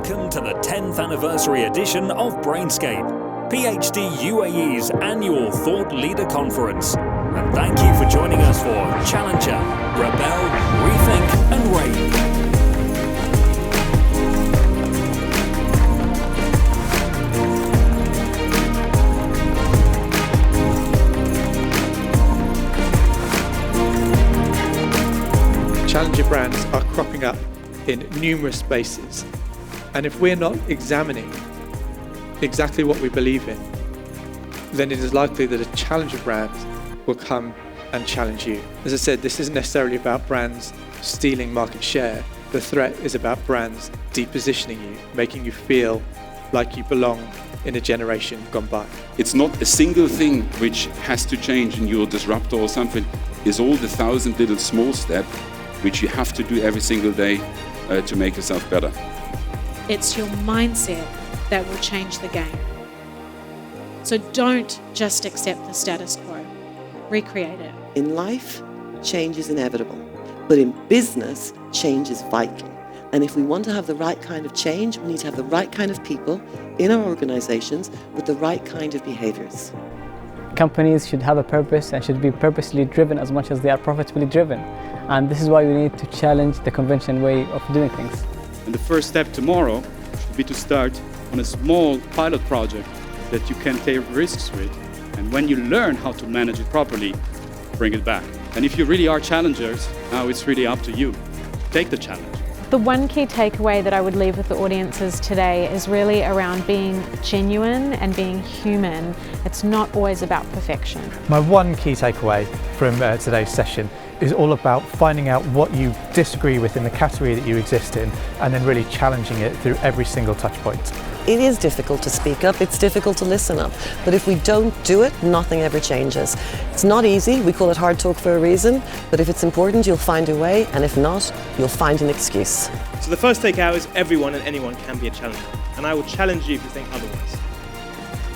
Welcome to the 10th anniversary edition of Brainscape, PhD UAE's annual Thought Leader Conference. And thank you for joining us for Challenger, Rebel, Rethink and Rave. Challenger brands are cropping up in numerous spaces, and if we're not examining exactly what we believe in, then it is likely that a challenger brand will come and challenge you. As I said, this isn't necessarily about brands stealing market share. The threat is about brands depositioning you, making you feel like you belong in a generation gone by. It's not a single thing which has to change in your disruptor or something. It's all the 1,000 little small steps which you have to do every single day to make yourself better. It's your mindset that will change the game. So don't just accept the status quo, recreate it. In life, change is inevitable, but in business, change is vital. And if we want to have the right kind of change, we need to have the right kind of people in our organizations with the right kind of behaviors. Companies should have a purpose and should be purposely driven as much as they are profitably driven. And this is why we need to challenge the conventional way of doing things. And the first step tomorrow should be to start on a small pilot project that you can take risks with. And when you learn how to manage it properly, bring it back. And if you really are challengers, now it's really up to you. Take the challenge. The one key takeaway that I would leave with the audiences today is really around being genuine and being human. It's not always about perfection. My one key takeaway from today's session is all about finding out what you disagree with in the category that you exist in and then really challenging it through every single touch point. It is difficult to speak up, it's difficult to listen up, but if we don't do it, nothing ever changes. It's not easy, we call it hard talk for a reason, but if it's important, you'll find a way, and if not, you'll find an excuse. So the first takeout is everyone and anyone can be a challenger, and I will challenge you if you think otherwise.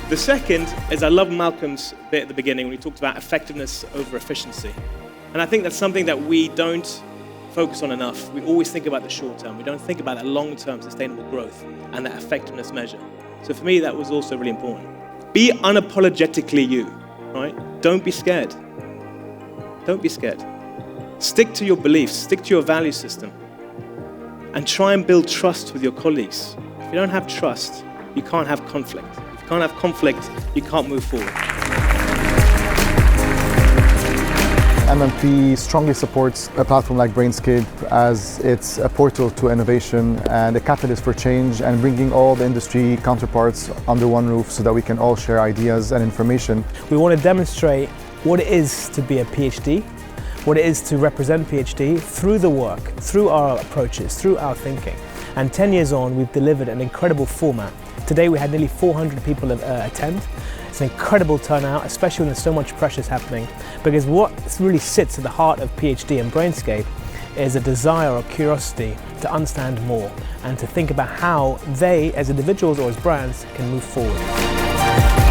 The second is I love Malcolm's bit at the beginning when he talked about effectiveness over efficiency. And I think that's something that we don't focus on enough. We always think about the short term. We don't think about that long-term sustainable growth and that effectiveness measure. So for me, that was also really important. Be unapologetically you, right? Don't be scared. Don't be scared. Stick to your beliefs, stick to your value system, and try and build trust with your colleagues. If you don't have trust, you can't have conflict. If you can't have conflict, you can't move forward. MMP strongly supports a platform like Brainscape as it's a portal to innovation and a catalyst for change and bringing all the industry counterparts under one roof so that we can all share ideas and information. We want to demonstrate what it is to be a PhD, what it is to represent PhD through the work, through our approaches, through our thinking. And 10 years on, we've delivered an incredible format. Today we had nearly 400 people attend. It's an incredible turnout, especially when there's so much pressure happening, because what really sits at the heart of PhD and Brainscape is a desire or curiosity to understand more and to think about how they, as individuals or as brands, can move forward.